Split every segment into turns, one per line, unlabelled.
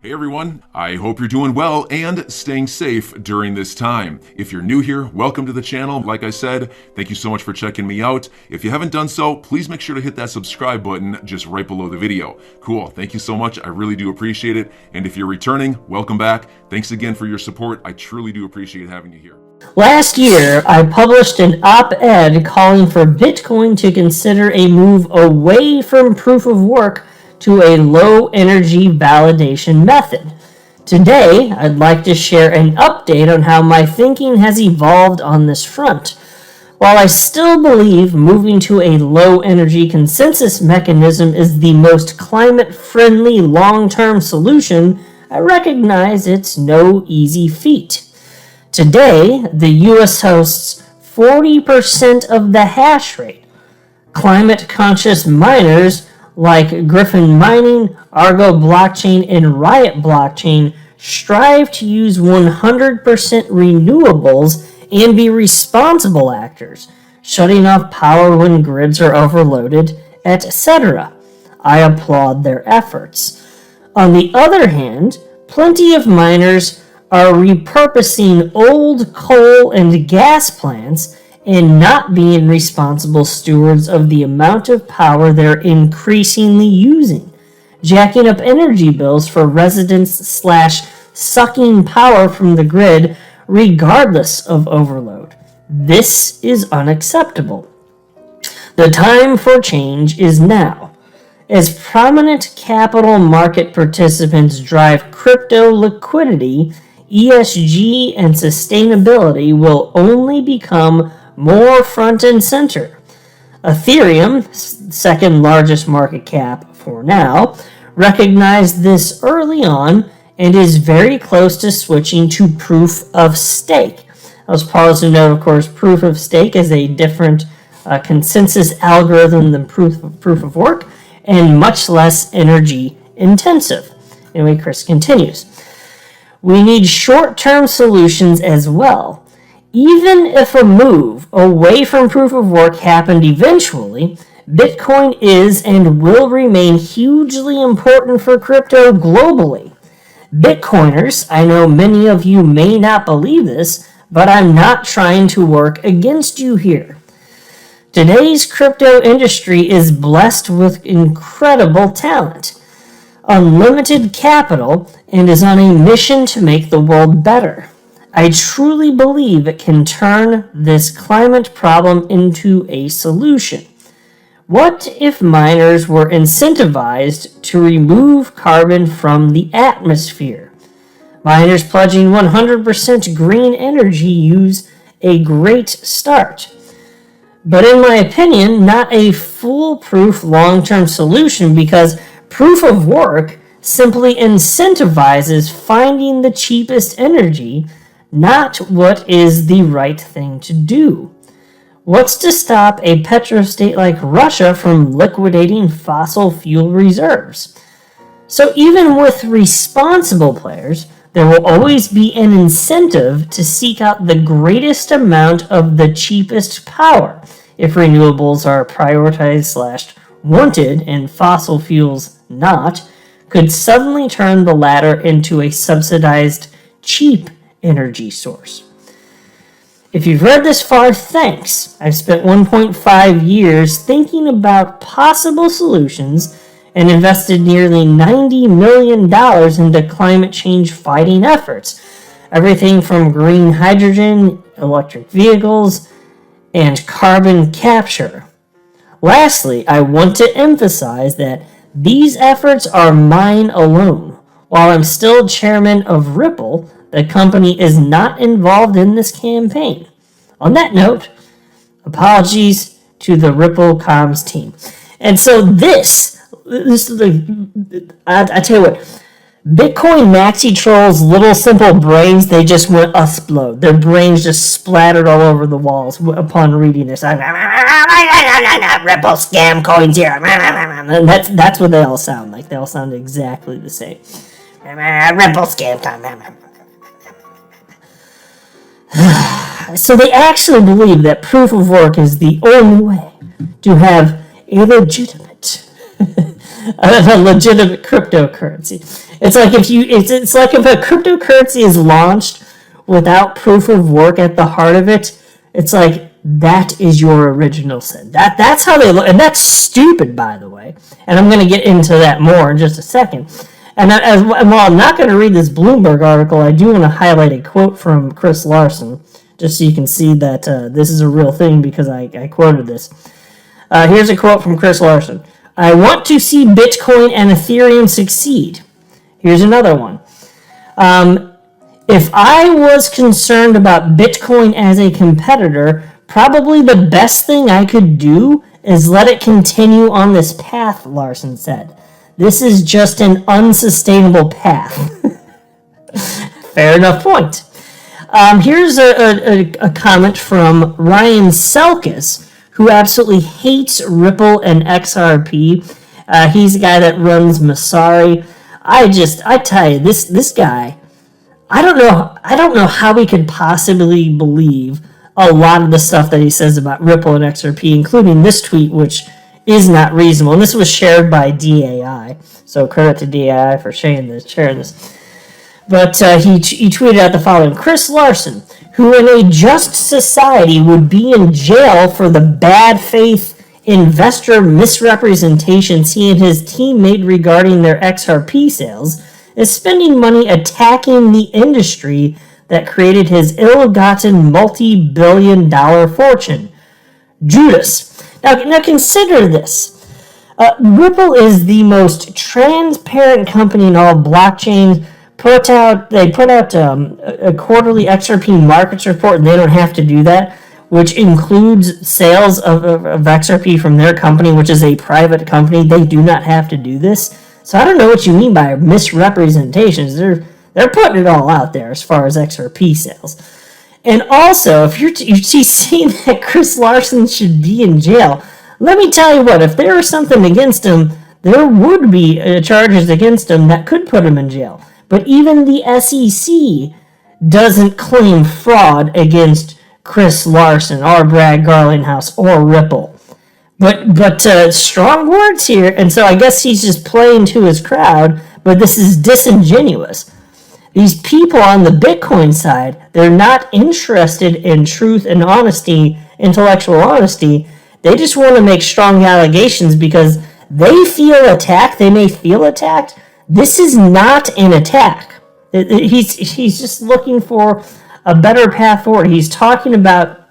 Hey everyone, I hope you're doing well and staying safe during this time. If you're new here, welcome to the channel. Like I said, thank you so much for checking me out. If you haven't done so, please make sure to hit that subscribe button just right below the video. Cool, thank you so much. I really do appreciate it. And if you're returning, welcome back. Thanks again for your support. I truly do appreciate having you here.
Last year, I published an op-ed calling for Bitcoin to consider a move away from proof of work to a low-energy validation method. Today, I'd like to share an update on how my thinking has evolved on this front. While I still believe moving to a low-energy consensus mechanism is the most climate-friendly long-term solution, I recognize it's no easy feat. Today, the U.S. hosts 40% of the hash rate. Climate-conscious miners like Griffin Mining, Argo Blockchain, and Riot Blockchain strive to use 100% renewables and be responsible actors, shutting off power when grids are overloaded, etc. I applaud their efforts. On the other hand, plenty of miners are repurposing old coal and gas plants and not being responsible stewards of the amount of power they're increasingly using, jacking up energy bills for residents / sucking power from the grid regardless of overload. This is unacceptable. The time for change is now. As prominent capital market participants drive crypto liquidity, ESG and sustainability will only become more front and center. Ethereum, second largest market cap for now, recognized this early on and is very close to switching to proof of stake. I was paused to note, of course, proof of stake is a different consensus algorithm than proof of work and much less energy intensive. Anyway, Chris continues. We need short-term solutions as well. Even if a move away from proof of work happened eventually, Bitcoin is and will remain hugely important for crypto globally. Bitcoiners, I know many of you may not believe this, but I'm not trying to work against you here. Today's crypto industry is blessed with incredible talent, unlimited capital, and is on a mission to make the world better. I truly believe it can turn this climate problem into a solution. What if miners were incentivized to remove carbon from the atmosphere? Miners pledging 100% green energy use a great start. But in my opinion, not a foolproof long-term solution because proof of work simply incentivizes finding the cheapest energy, not what is the right thing to do. What's to stop a petrostate like Russia from liquidating fossil fuel reserves? So even with responsible players, there will always be an incentive to seek out the greatest amount of the cheapest power if renewables are prioritized / wanted and fossil fuels not, could suddenly turn the latter into a subsidized, cheap energy source. If you've read this far, thanks. I've spent 1.5 years thinking about possible solutions and invested nearly $90 million into climate change fighting efforts. Everything from green hydrogen, electric vehicles, and carbon capture. Lastly, I want to emphasize that these efforts are mine alone. While I'm still chairman of Ripple, the company is not involved in this campaign. On that note, apologies to the Ripple comms team. And so I tell you what, Bitcoin maxi trolls, little simple brains, they just went explode. Their brains just splattered all over the walls upon reading this. Ripple scam coins here. And that's what they all sound like. They all sound exactly the same. Ripple scam coin. So they actually believe that proof of work is the only way to have a legitimate cryptocurrency. It's like it's like if a cryptocurrency is launched without proof of work at the heart of it, it's like that is your original sin. That's how they look, and that's stupid, by the way. And I'm going to get into that more in just a second. And while I'm not going to read this Bloomberg article, I do want to highlight a quote from Chris Larson, just so you can see that this is a real thing because I quoted this. Here's a quote from Chris Larson. I want to see Bitcoin and Ethereum succeed. Here's another one. If I was concerned about Bitcoin as a competitor, probably the best thing I could do is let it continue on this path, Larson said. This is just an unsustainable path. Fair enough point. Here's a comment from Ryan Selkis, who absolutely hates Ripple and XRP. He's a guy that runs Masari. I tell you, this guy, I don't know how he could possibly believe a lot of the stuff that he says about Ripple and XRP, including this tweet, which is not reasonable. And this was shared by DAI, so credit to DAI for sharing this. But he tweeted out the following: Chris Larson, who in a just society would be in jail for the bad faith investor misrepresentations he and his team made regarding their XRP sales, is spending money attacking the industry that created his ill-gotten multi-billion-dollar fortune. Judas. Now consider this. Ripple is the most transparent company in all blockchains. They put out a quarterly XRP markets report, and they don't have to do that, which includes sales of XRP from their company, which is a private company. They do not have to do this. So I don't know what you mean by misrepresentations. They're putting it all out there as far as XRP sales. And also, if you're seeing that Chris Larson should be in jail, let me tell you what, if there was something against him, there would be charges against him that could put him in jail. But even the SEC doesn't claim fraud against Chris Larson or Brad Garlinghouse or Ripple. But strong words here, and so I guess he's just playing to his crowd, but this is disingenuous. These people on the Bitcoin side, they're not interested in truth and honesty, intellectual honesty. They just want to make strong allegations because they feel attacked. They may feel attacked. This is not an attack. He's just looking for a better path forward. He's talking about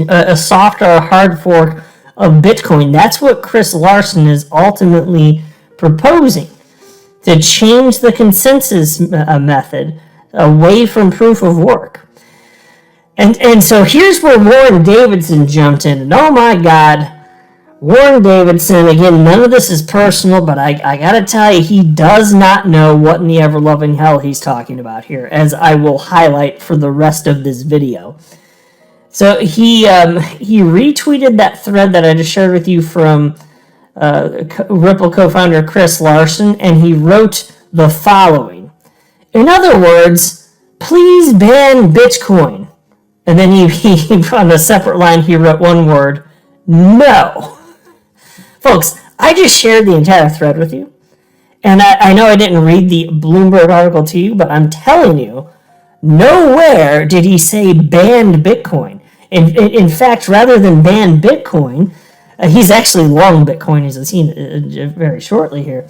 a soft or a hard fork of Bitcoin. That's what Chris Larson is ultimately proposing, to change the consensus method away from proof of work. And so here's where Warren Davidson jumped in. And oh my God, Warren Davidson, again, none of this is personal, but I gotta tell you, he does not know what in the ever-loving hell he's talking about here, as I will highlight for the rest of this video. So he retweeted that thread that I just shared with you from Ripple co-founder Chris Larson, and he wrote the following. In other words, please ban Bitcoin. And then he on a separate line, he wrote one word, no. Folks, I just shared the entire thread with you. And I know I didn't read the Bloomberg article to you, but I'm telling you, nowhere did he say banned Bitcoin. In fact, rather than ban Bitcoin, he's actually long Bitcoin, as you'll see very shortly here.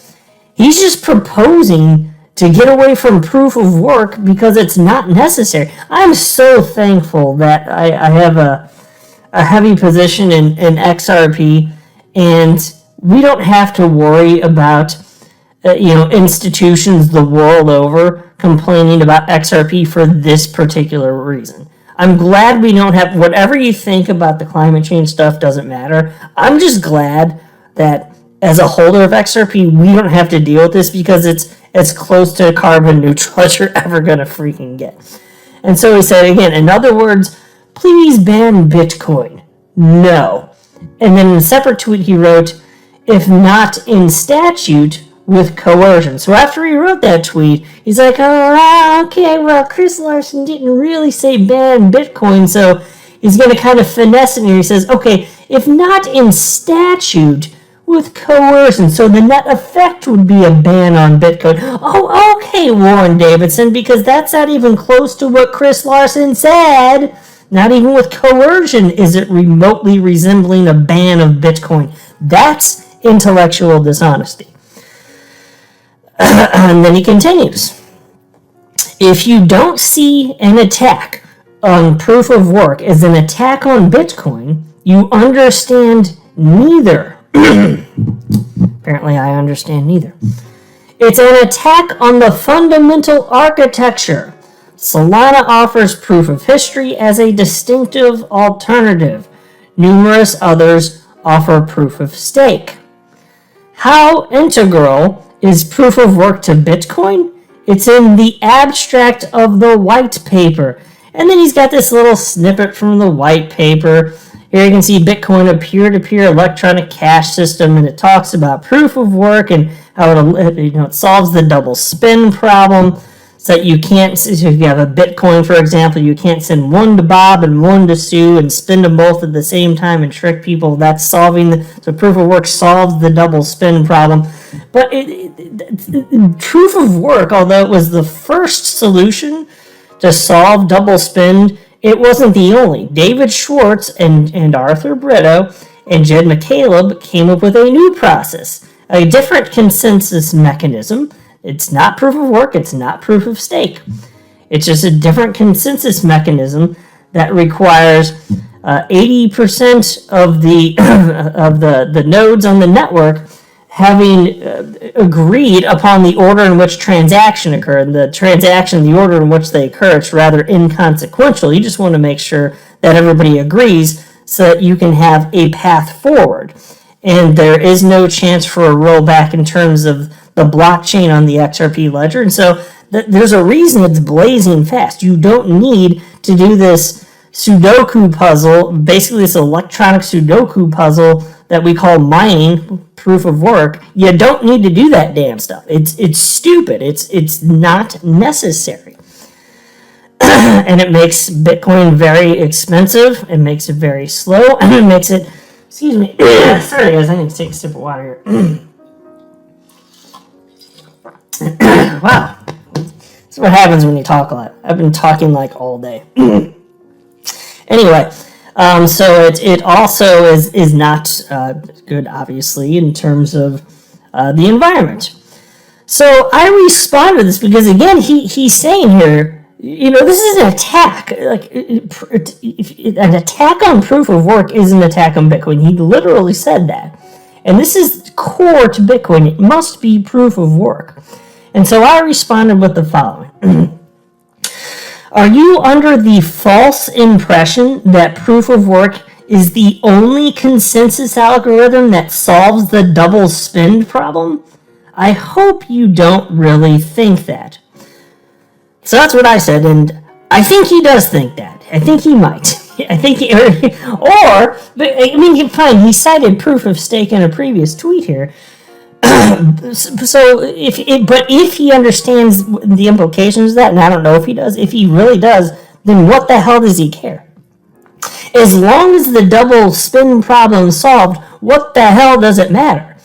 He's just proposing to get away from proof of work because it's not necessary. I'm so thankful that I have a heavy position in XRP, and we don't have to worry about institutions the world over complaining about XRP for this particular reason. I'm glad we don't have, whatever you think about the climate change stuff doesn't matter. I'm just glad that as a holder of XRP, we don't have to deal with this because it's as close to carbon neutral as you're ever going to freaking get. And so he said, again, in other words, please ban Bitcoin. No. And then in a separate tweet he wrote, if not in statute, with coercion. So after he wrote that tweet, he's like, oh, okay, well, Chris Larson didn't really say ban Bitcoin, so he's going to kind of finesse it here. He says, okay, if not in statute, with coercion. So the net effect would be a ban on Bitcoin. Oh, okay, Warren Davidson, because that's not even close to what Chris Larson said. Not even with coercion is it remotely resembling a ban of Bitcoin. That's intellectual dishonesty. And then he continues. If you don't see an attack on proof of work as an attack on Bitcoin, you understand neither. Apparently I understand neither. It's an attack on the fundamental architecture. Solana offers proof of history as a distinctive alternative. Numerous others offer proof of stake. How integral is proof of work to Bitcoin? It's in the abstract of the white paper. And then he's got this little snippet from the white paper. Here you can see Bitcoin, a peer-to-peer electronic cash system, and it talks about proof of work and how it solves the double spend problem. So that you can't, if you have a Bitcoin, for example, you can't send one to Bob and one to Sue and spend them both at the same time and trick people. That's solving so proof of work solves the double spend problem. But proof of work, although it was the first solution to solve double spend, it wasn't the only. David Schwartz and Arthur Brito and Jed McCaleb came up with a new process, a different consensus mechanism. It's not proof of work, it's not proof of stake. It's just a different consensus mechanism that requires 80% of the nodes on the network having agreed upon the order in which transaction occurred. The order in which they occur, it's rather inconsequential. You just want to make sure that everybody agrees so that you can have a path forward. And there is no chance for a rollback in terms of the blockchain on the XRP ledger. And so there's a reason it's blazing fast. You don't need to do this Sudoku puzzle, basically this electronic Sudoku puzzle that we call mining proof of work. You don't need to do that damn stuff. It's stupid. It's not necessary. And it makes Bitcoin very expensive. It makes it very slow. And it makes it, excuse me, sorry guys, I need to take a sip of water here. Wow. This is what happens when you talk a lot. I've been talking like all day. Anyway, so it also is not good, obviously, in terms of the environment. So I respond to this because, again, he's saying here, this is an attack. Like an attack on proof of work is an attack on Bitcoin. He literally said that. And this is core to Bitcoin. It must be proof of work. And so I responded with the following. Are you under the false impression that proof of work is the only consensus algorithm that solves the double spend problem? I hope you don't really think that. So that's what I said, and I think he does think that. I think he might. I think fine, he cited proof of stake in a previous tweet here. So if he understands the implications of that, and I don't know if he does, if he really does, then what the hell does he care? As long as the double spin problem is solved, what the hell does it matter?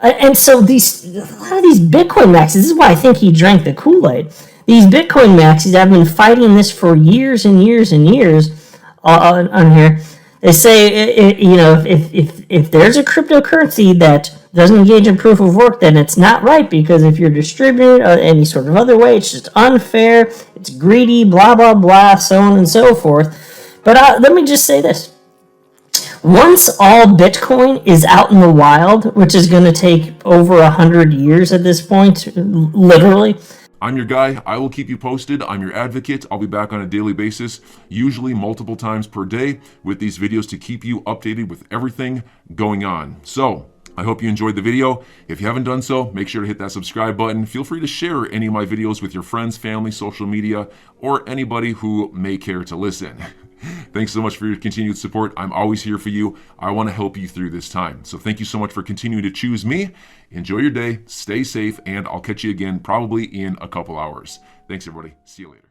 And so a lot of these Bitcoin maxis, this is why I think he drank the Kool-Aid. These Bitcoin maxis have been fighting this for years and years and years on here. They say, if there's a cryptocurrency that doesn't engage in proof of work, then it's not right, because if you're distributing it any sort of other way, it's just unfair, it's greedy, blah, blah, blah, so on and so forth. But let me just say this. Once all Bitcoin is out in the wild, which is going to take over 100 years at this point, literally.
I'm your guy. I will keep you posted. I'm your advocate. I'll be back on a daily basis, usually multiple times per day, with these videos to keep you updated with everything going on. So I hope you enjoyed the video. If you haven't done so, make sure to hit that subscribe button. Feel free to share any of my videos with your friends, family, social media, or anybody who may care to listen. Thanks so much for your continued support. I'm always here for you. I want to help you through this time. So thank you so much for continuing to choose me. Enjoy your day, stay safe, and I'll catch you again probably in a couple hours. Thanks, everybody. See you later.